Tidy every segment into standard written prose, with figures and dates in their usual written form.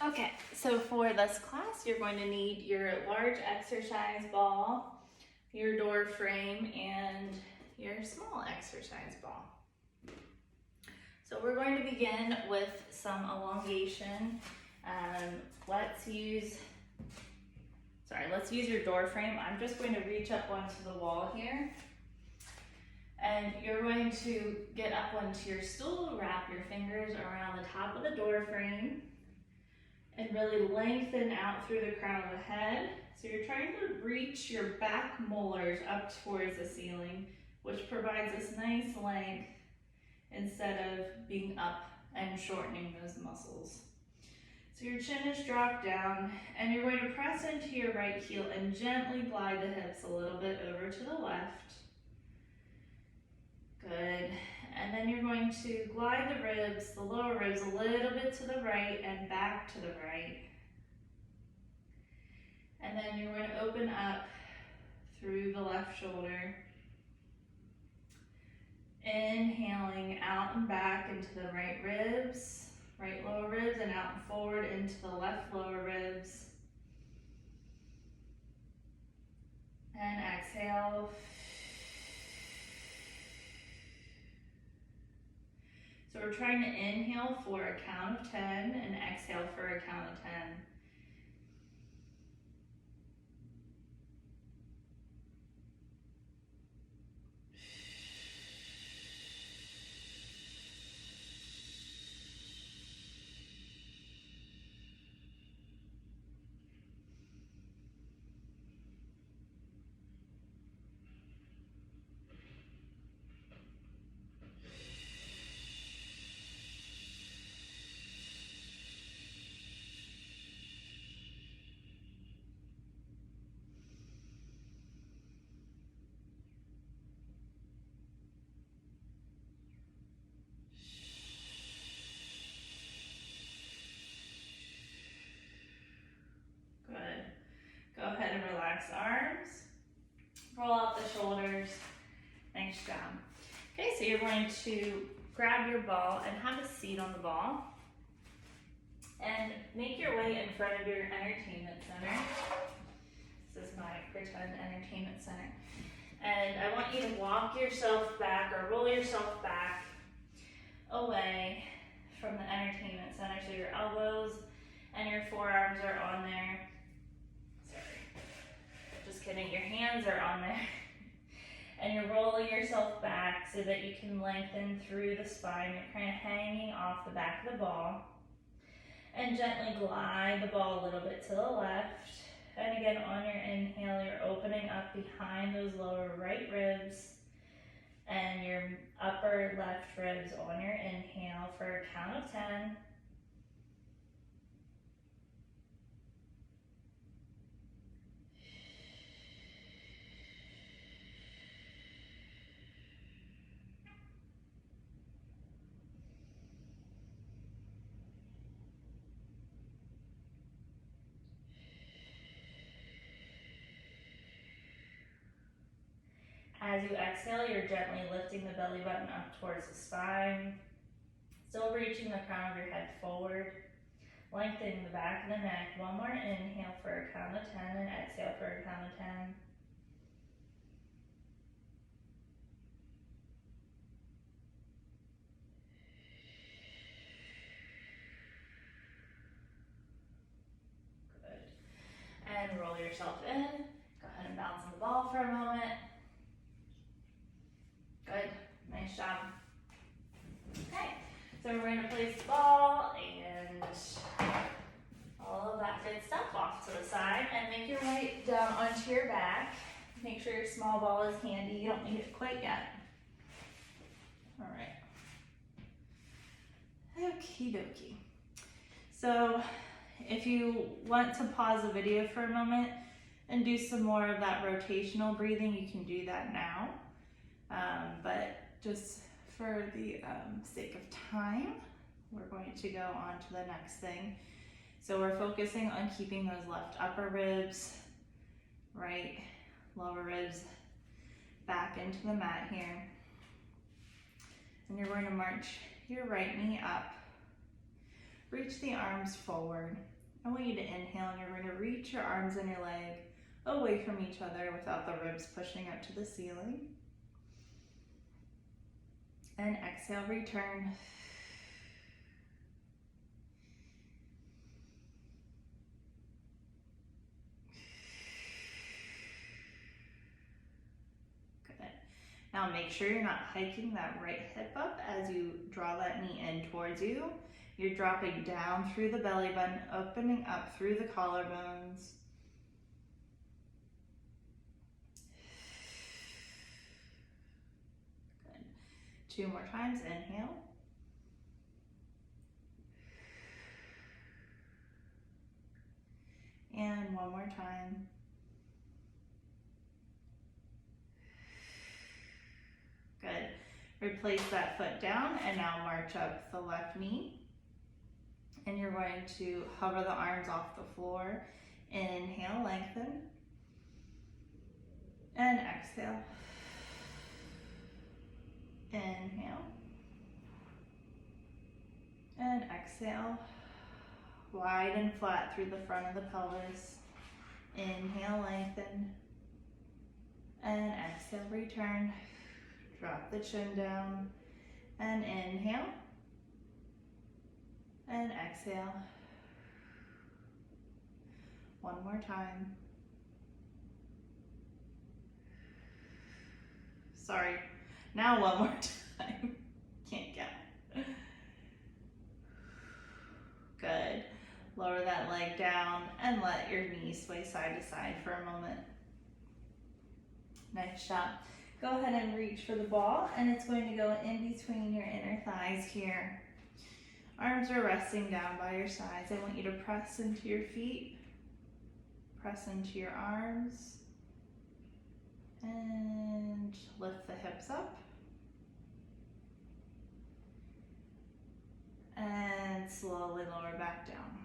Okay, so for this class, you're going to need your large exercise ball, your door frame, and your small exercise ball. So we're going to begin with some elongation. Let's use your door frame. I'm just going to reach up onto the wall here. And you're going to get up onto your stool, wrap your fingers around the top of the door frame, and really lengthen out through the crown of the head. So you're trying to reach your back molars up towards the ceiling, which provides this nice length instead of being up and shortening those muscles. So your chin is dropped down, and you're going to press into your right heel and gently glide the hips a little bit over to the left. Good. And then you're going to glide the ribs, the lower ribs, a little bit to the right and back to the right. And then you're going to open up through the left shoulder. Inhaling out and back into the right ribs, right lower ribs, and out and forward into the left lower ribs. And exhale. So we're trying to inhale for a count of 10 and exhale for a count of 10. Go ahead and relax the arms. Roll out the shoulders. Nice job. Okay, so you're going to grab your ball and have a seat on the ball. And make your way in front of your entertainment center. This is my pretend entertainment center. And I want you to walk yourself back or roll yourself back away from the entertainment center. So your elbows and your forearms are on there. Just kidding, your hands are on there. And you're rolling yourself back so that you can lengthen through the spine. You're kind of hanging off the back of the ball. And gently glide the ball a little bit to the left. And again, on your inhale, you're opening up behind those lower right ribs and your upper left ribs on your inhale for a count of 10. As you exhale, you're gently lifting the belly button up towards the spine, still reaching the crown of your head forward, lengthening the back of the neck. One more inhale for a count of 10 and exhale for a count of 10. Good. And roll yourself in. Go ahead and bounce the ball for a moment. Good, nice job. Okay, so we're going to place the ball and all of that good stuff off to the side and make your way down onto your back. Make sure your small ball is handy. You don't need it quite yet. All right. Okie dokie. So if you want to pause the video for a moment and do some more of that rotational breathing, you can do that now. But just for the sake of time, we're going to go on to the next thing. So we're focusing on keeping those left upper ribs, right lower ribs back into the mat here. And you're going to march your right knee up. reach the arms forward. I want you to inhale, and you're going to reach your arms and your leg away from each other without the ribs pushing up to the ceiling. And exhale, return. Good. Now make sure you're not hiking that right hip up as you draw that knee in towards you. You're dropping down through the belly button, opening up through the collarbones. Good. 2 more times, inhale. And 1 more time. Good. Replace that foot down and now march up the left knee. And you're going to hover the arms off the floor. Inhale, lengthen. And exhale. Inhale. And exhale. Wide and flat through the front of the pelvis. Inhale, lengthen. And exhale, return. Drop the chin down. And inhale. And exhale. 1 more time. Sorry. Now 1 more time. Can't count. Good. Lower that leg down and let your knees sway side to side for a moment. Nice job. Go ahead and reach for the ball, and it's going to go in between your inner thighs here. Arms are resting down by your sides. I want you to press into your feet, press into your arms, and lift the hips up. And slowly lower back down.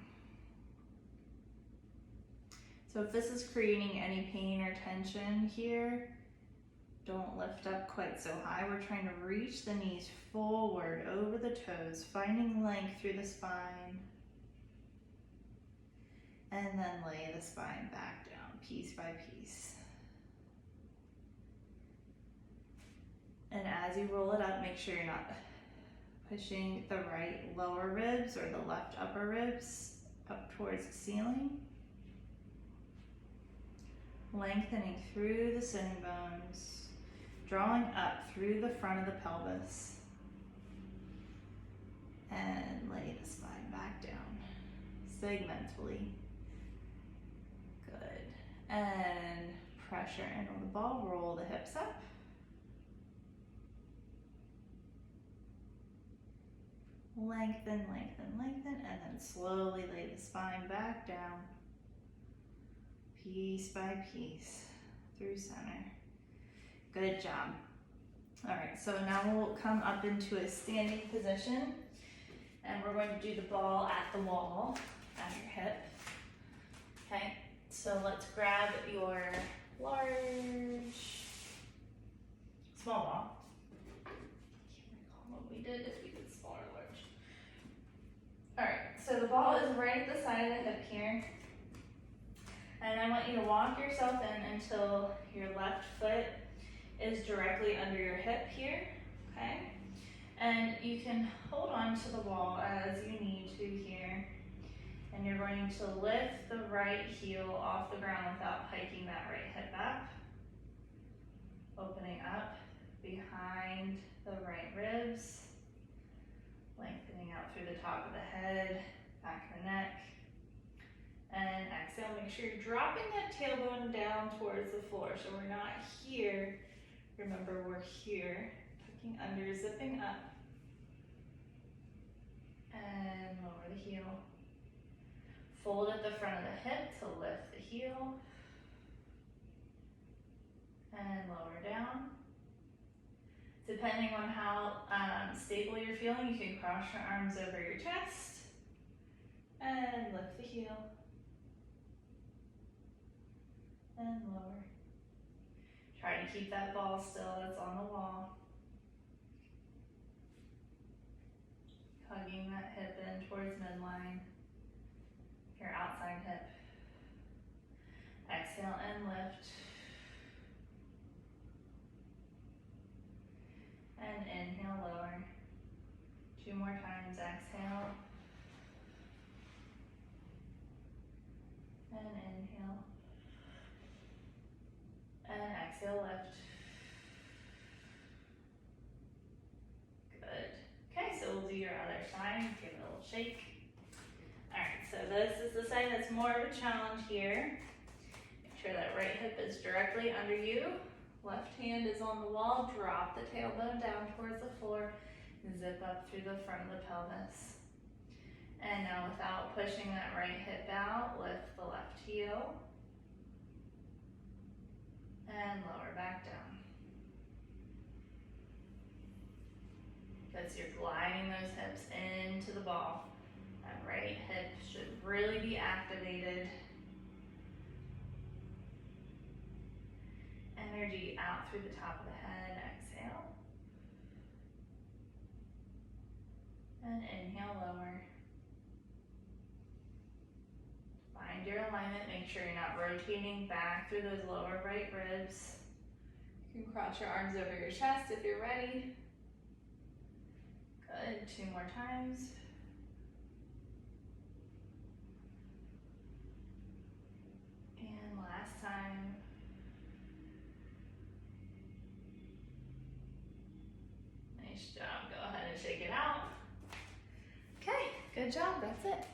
So if this is creating any pain or tension here, don't lift up quite so high. We're trying to reach the knees forward over the toes, finding length through the spine. And then lay the spine back down, piece by piece. And as you roll it up, make sure you're not pushing the right lower ribs or the left upper ribs up towards the ceiling. Lengthening through the sitting bones, drawing up through the front of the pelvis. And lay the spine back down, segmentally. Good. And pressure in on the ball, roll the hips up. Lengthen, lengthen, lengthen, and then slowly lay the spine back down, piece by piece, through center. Good job. All right, so now we'll come up into a standing position, and we're going to do the ball at the wall, at your hip. Okay, so let's grab your small ball. I can't recall what we did, if we did small or large. All right, so the ball is right at the side of the hip here. And I want you to walk yourself in until your left foot is directly under your hip here, okay? And you can hold on to the wall as you need to here. And you're going to lift the right heel off the ground without hiking that right hip up. Opening up behind the right ribs. Lengthening out through the top of the head, back of the neck. And exhale, make sure you're dropping that tailbone down towards the floor. So we're not here. Remember, we're here. Tucking under, zipping up. And lower the heel. Fold at the front of the hip to lift the heel. And lower down. Depending on how stable you're feeling, you can cross your arms over your chest. And lift the heel. And lower. Try to keep that ball still that's on the wall. Hugging that hip in towards midline, your outside hip. Exhale and lift. And inhale, lower. 2 more times, exhale. And inhale. And exhale, lift. Good. Okay, so we'll do your other side. Give it a little shake. Alright, so this is the side that's more of a challenge here. Make sure that right hip is directly under you. Left hand is on the wall. Drop the tailbone down towards the floor. Zip up through the front of the pelvis. And now without pushing that right hip out, lift the left heel. And lower back down. Good, so you're gliding those hips into the ball. That right hip should really be activated. Energy out through the top of the head, exhale. And inhale, lower. Find your alignment, make sure you're not rotating back through those lower right ribs. You can cross your arms over your chest if you're ready. Good, 2 more times. And last time. Nice job, go ahead and shake it out. Okay, good job, that's it.